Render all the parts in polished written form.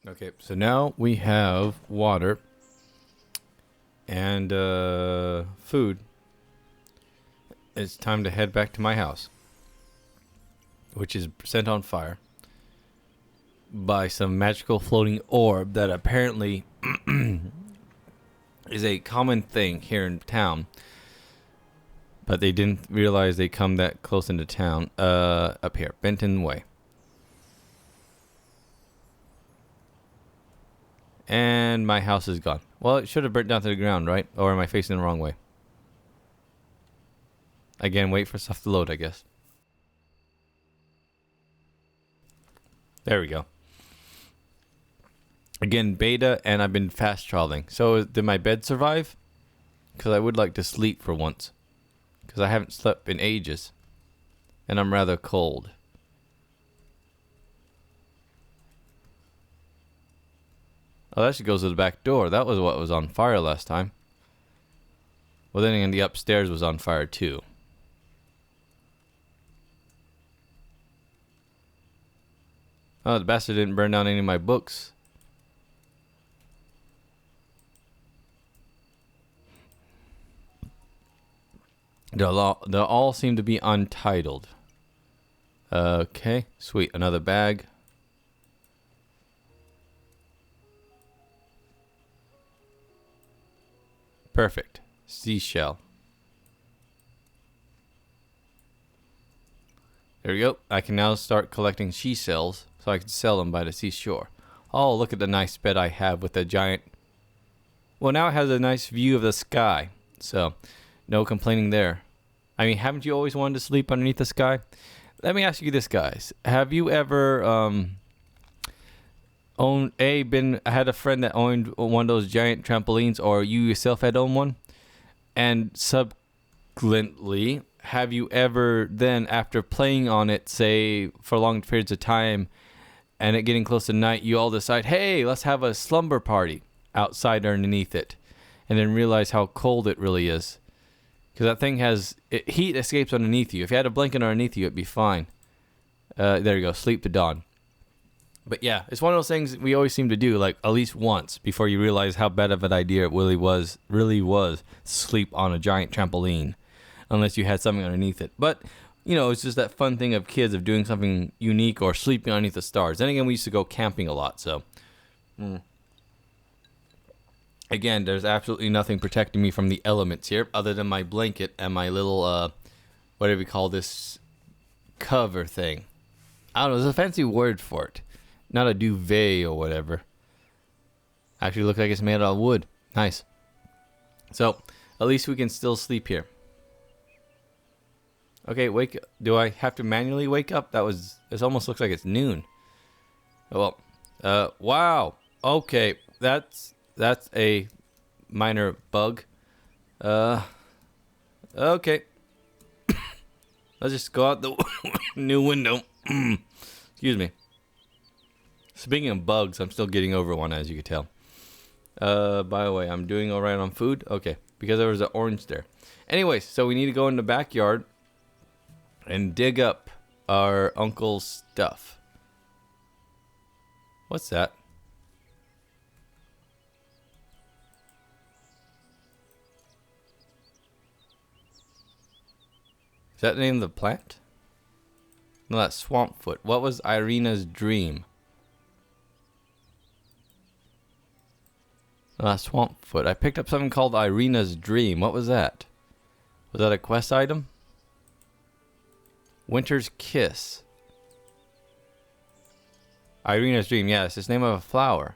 Okay, so now we have water and food. It's time to head back to my house, which is set on fire by some magical floating orb that apparently is a common thing here in town. But they didn't realize they come that close into town. Up here, Benton Way. And my house is gone. Well, it should have burnt down to the ground, right? Or am I facing the wrong way? Again, wait for stuff to load, I guess. There we go. Again, beta, and I've been fast traveling. So, did my bed survive? Because I would like to sleep for once. Because I haven't slept in ages. And I'm rather cold. Oh, that just goes to the back door. That was what was on fire last time. Well, then again, the upstairs was on fire too. Oh, the bastard didn't burn down any of my books. They'll all seem to be untitled. Okay, sweet. Another bag. Perfect. Seashell. There we go. I can now start collecting seashells so I can sell them by the seashore. Oh, look at the nice bed I have with the giant... Well, now it has a nice view of the sky. So, no complaining there. I mean, haven't you always wanted to sleep underneath the sky? Let me ask you this, guys. Have you ever had a friend that owned one of those giant trampolines, or you yourself had owned one? And subsequently, have you ever then, after playing on it, say, for long periods of time, and it getting close to night, you all decide, hey, let's have a slumber party outside or underneath it, and then realize how cold it really is? Because that thing has... heat escapes underneath you. If you had a blanket underneath you, it'd be fine. There you go. Sleep to dawn. But yeah, it's one of those things we always seem to do, like, at least once before you realize how bad of an idea it really was to sleep on a giant trampoline, unless you had something underneath it. But, you know, it's just that fun thing of kids of doing something unique or sleeping underneath the stars. Then again, we used to go camping a lot, so... Again, there's absolutely nothing protecting me from the elements here, other than my blanket and my little, whatever we call this, cover thing. I don't know, there's a fancy word for it. Not a duvet or whatever. Actually looks like it's made out of wood. Nice. So, at least we can still sleep here. Okay, do I have to manually wake up? This almost looks like it's noon. Oh, well, wow. Okay, that's a minor bug. Okay. Let's just go out the new window. Excuse me. Speaking of bugs, I'm still getting over one, as you can tell. By the way, I'm doing all right on food. Okay, because there was an orange there. Anyways, so we need to go in the backyard and dig up our uncle's stuff. What's that? Is that the name of the plant? No, that's Swampfoot. What was Irina's dream? No, that's Swampfoot. I picked up something called Irina's dream. What was that? Was that a quest item? Winter's Kiss. Irina's dream. Yeah, it's the name of a flower.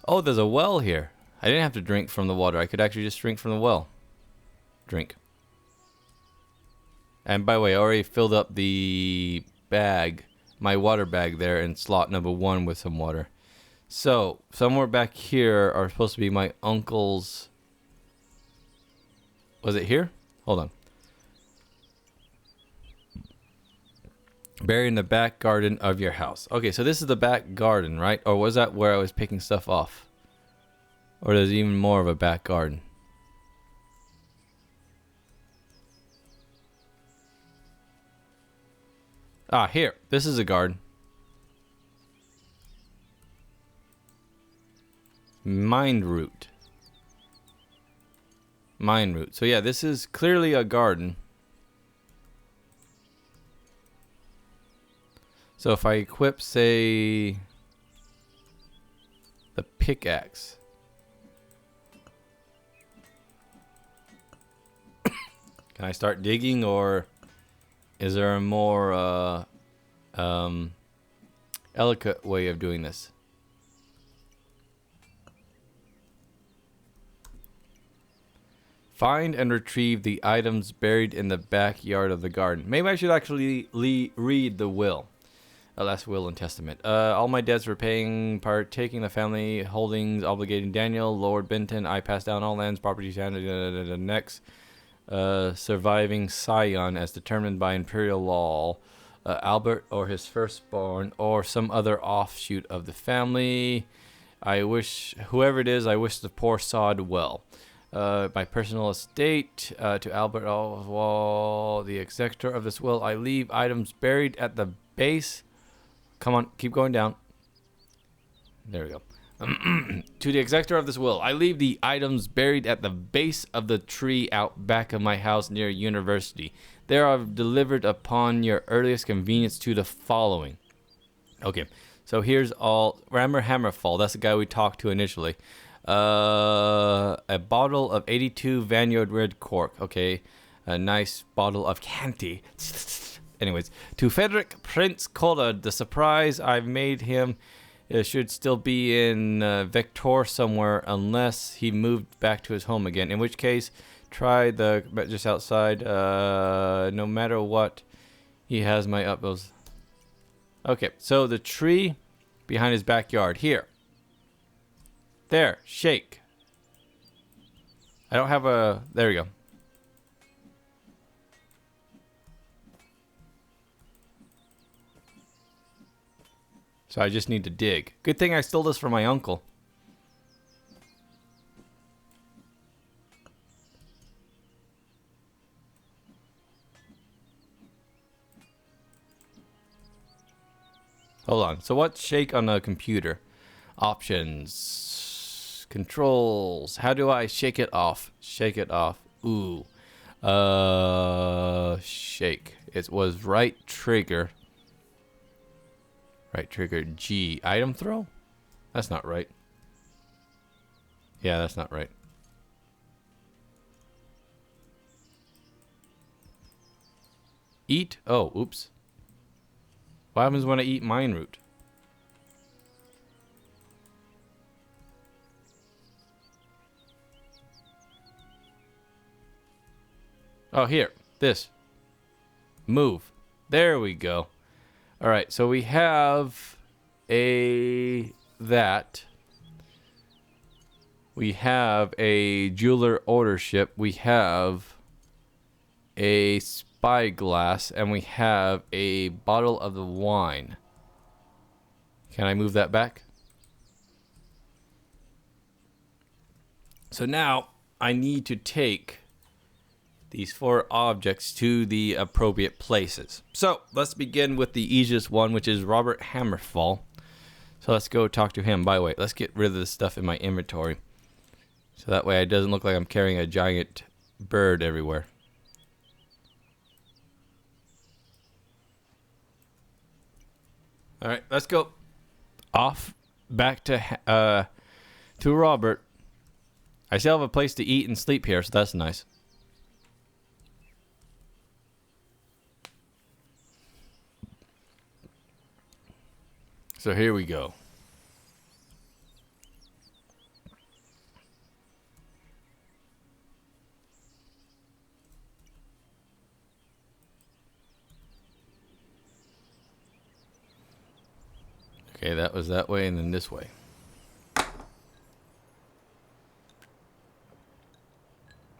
Oh, there's a well here. I didn't have to drink from the water. I could actually just drink from the well. Drink. And by the way, I already filled up the bag, my water bag there in slot number 1 with some water. So, somewhere back here are supposed to be my uncle's... Was it here? Hold on. Buried in the back garden of your house. Okay, so this is the back garden, right? Or was that where I was picking stuff off? Or there's even more of a back garden? Ah, here. This is a garden. Mind root. Mind root. So yeah, this is clearly a garden. So if I equip, say, the pickaxe. Can I start digging, or is there a more elegant way of doing this? Find and retrieve the items buried in the backyard of the garden. Maybe I should actually read the will. Last will and testament. All my debts repaying, partaking the family holdings, obligating Daniel, Lord Benton. I pass down all lands, properties, and next. Surviving scion as determined by imperial law. Albert or his firstborn or some other offshoot of the family. I wish, whoever it is, I wish the poor sod well. My personal estate to Albert Oswald, the executor of this will. I leave items buried at the base. Come on, keep going down. There we go. To the executor of this will, I leave the items buried at the base of the tree out back of my house near university. There are delivered upon your earliest convenience to the following. Okay, so here's all. Rammer Hammerfall, that's the guy we talked to initially. A bottle of 82 Vineyard Red Cork. Okay, a nice bottle of Canty. Anyways, to Frederick Prince Collard, the surprise I've made him should still be in Vector somewhere, unless he moved back to his home again. In which case, try the just outside. No matter what, he has my utmost. Okay, so the tree behind his backyard here. There, shake. I don't have a. There we go. So I just need to dig. Good thing I stole this from my uncle. Hold on. So what's shake on a computer? Options. Controls. How do I shake it off? Shake it off. Ooh. Shake. It was right trigger. Right trigger G. Item throw? That's not right. Yeah, that's not right. Eat? Oh, oops. What happens when I eat mind root? Oh, here. This. Move. There we go. All right, so we have that. We have a jeweler order ship. We have a spyglass, and we have a bottle of the wine. Can I move that back? So now I need to take these 4 objects to the appropriate places. So let's begin with the easiest one, which is Robert Hammerfall. So let's go talk to him. By the way, let's get rid of this stuff in my inventory, so that way it doesn't look like I'm carrying a giant bird everywhere. All right, let's go. Off back to Robert. I still have a place to eat and sleep here, so that's nice. So here we go. Okay, that was that way and then this way.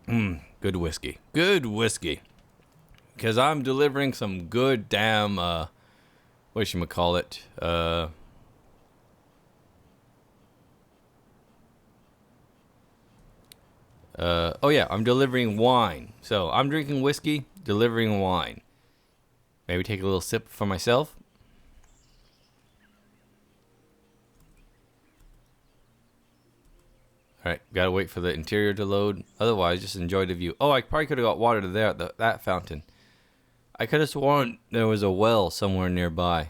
Good whiskey. Good whiskey. Because I'm delivering some good damn, whatchamacallit, oh yeah, I'm delivering wine. So I'm drinking whiskey, delivering wine. Maybe take a little sip for myself. All right, gotta wait for the interior to load. Otherwise, just enjoy the view. Oh, I probably could have got water to there at that fountain. I could have sworn there was a well somewhere nearby.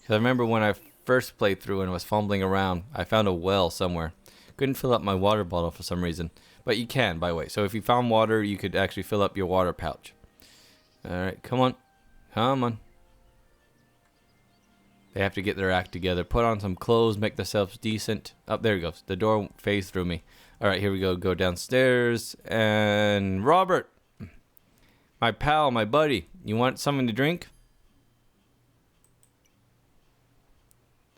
Because I remember when I first played through and was fumbling around, I found a well somewhere. Couldn't fill up my water bottle for some reason. But you can, by the way. So if you found water, you could actually fill up your water pouch. Alright, come on. Come on. They have to get their act together. Put on some clothes, make themselves decent. Oh, there it goes. The door phased through me. Alright, here we go. Go downstairs. And Robert! My pal, my buddy. You want something to drink?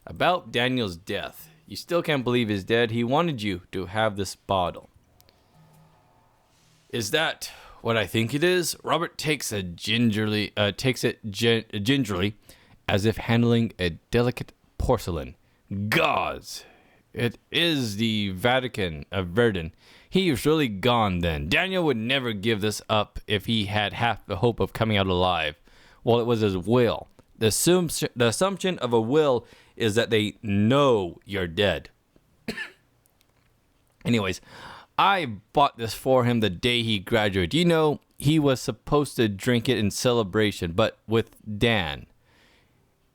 About Daniel's death. You still can't believe he's dead. He wanted you to have this bottle. Is that what I think it is? Robert takes it gingerly, as if handling a delicate porcelain. Gauze. It is the Vatican of Verdun. He is really gone then. Daniel would never give this up if he had half the hope of coming out alive. Well, it was his will. The assumption of a will is that they know you're dead. Anyways, I bought this for him the day he graduated. You know, he was supposed to drink it in celebration, but with Dan.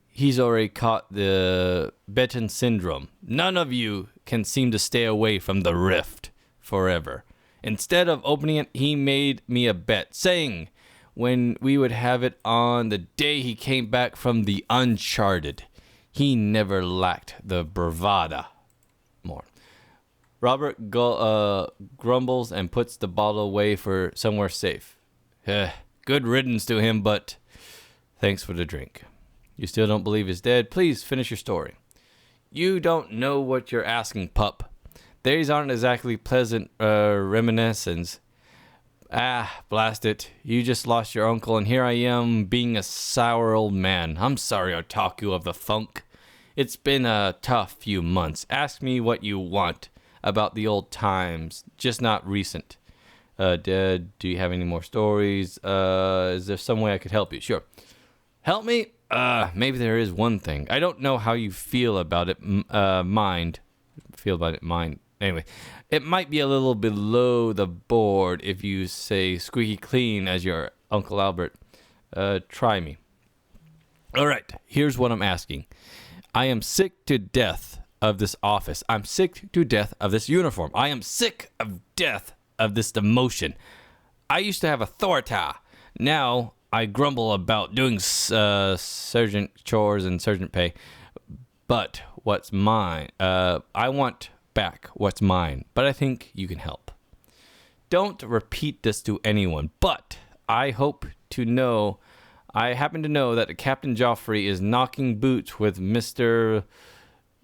He's already caught the Betten syndrome. None of you can seem to stay away from the rift forever. Instead of opening it, he made me a bet, saying when we would have it on the day he came back from the Uncharted. He never lacked the bravada. More. Robert grumbles and puts the bottle away for somewhere safe. Good riddance to him, but thanks for the drink. You still don't believe he's dead? Please finish your story. You don't know what you're asking, pup. These aren't exactly pleasant reminiscences. Blast it. You just lost your uncle, and here I am being a sour old man. I'm sorry, Otaku of the Funk. It's been a tough few months. Ask me what you want about the old times, just not recent. Dead, do you have any more stories? Is there some way I could help you? Sure. Help me? Maybe there is one thing. I don't know how you feel about it, mind. Anyway, it might be a little below the board if you say squeaky clean as your Uncle Albert. Try me. All right, here's what I'm asking. I am sick to death of this office. I'm sick to death of this uniform. I am sick of death of this demotion. I used to have authority. Now I grumble about doing sergeant chores and sergeant pay. But what's mine? I want back what's mine, but I think you can help. Don't repeat this to anyone, but I happen to know that Captain Joffrey is knocking boots with Mr.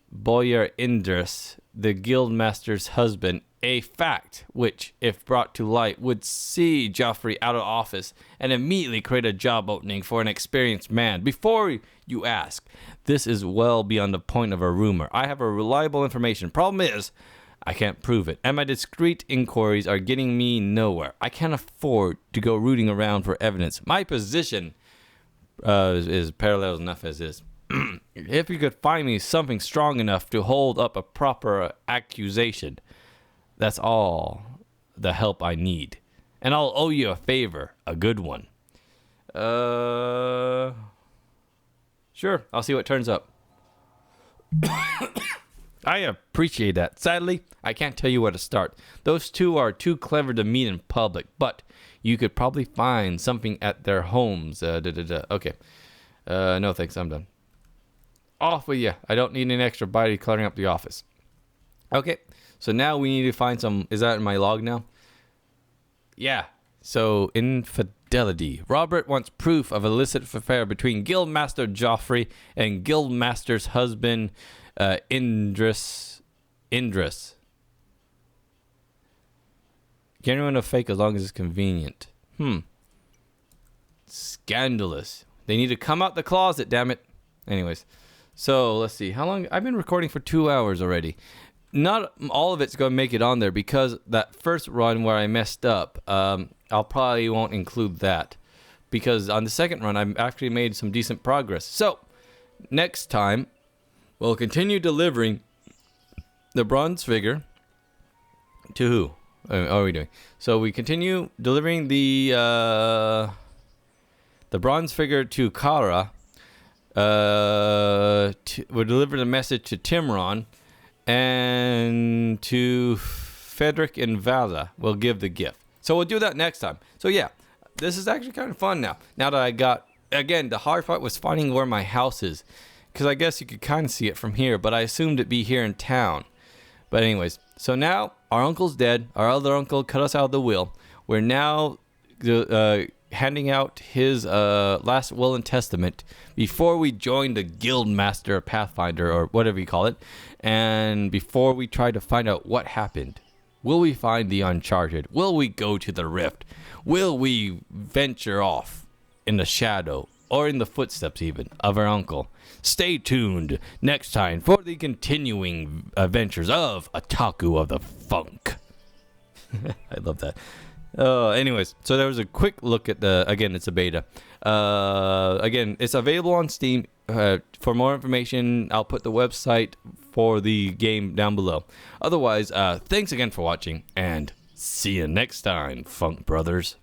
Boyar Indris, the guildmaster's husband, a fact which, if brought to light, would see Joffrey out of office and immediately create a job opening for an experienced man. Before you ask, this is well beyond the point of a rumor. I have a reliable information. Problem is, I can't prove it, and my discreet inquiries are getting me nowhere. I can't afford to go rooting around for evidence. My position is parallel enough as is. If you could find me something strong enough to hold up a proper accusation, that's all the help I need. And I'll owe you a favor, a good one. Sure, I'll see what turns up. I appreciate that. Sadly, I can't tell you where to start. Those two are too clever to meet in public, but you could probably find something at their homes. Okay. No thanks, I'm done. Off with you. I don't need an extra body cluttering up the office. Okay, so now we need to find some... Is that in my log now? Yeah. So, infidelity. Robert wants proof of illicit affair between Guildmaster Joffrey and Guildmaster's husband, Indris. Can anyone know fake as long as it's convenient? Scandalous. They need to come out the closet, damn it. Anyways, so let's see. How long? I've been recording for 2 hours already. Not all of it's going to make it on there because that first run where I messed up, I'll probably won't include that. Because on the second run, I've actually made some decent progress. So, next time, we'll continue delivering the bronze figure To who? What are we doing? So we continue delivering the bronze figure to Kara. We'll deliver the message to Timron, and to Frederick and Vala we'll give the gift. So we'll do that next time. So yeah, this is actually kind of fun now. Now that I got, again, the hard part was finding where my house is, because I guess you could kind of see it from here, but I assumed it'd be here in town. But anyways, so now our uncle's dead. Our other uncle cut us out of the will. We're now handing out his last will and testament before we join the guild master Pathfinder, or whatever you call it, and before we try to find out what happened. Will we find the Uncharted? Will we go to the Rift? Will we venture off in the shadow, or in the footsteps even, of our uncle? Stay tuned next time for the continuing adventures of Otaku of the Funk. I love that. Anyways, so there was a quick look at again, it's a beta. Again, it's available on Steam. For more information, I'll put the website for the game down below. Otherwise, thanks again for watching, and see you next time, Funk Brothers.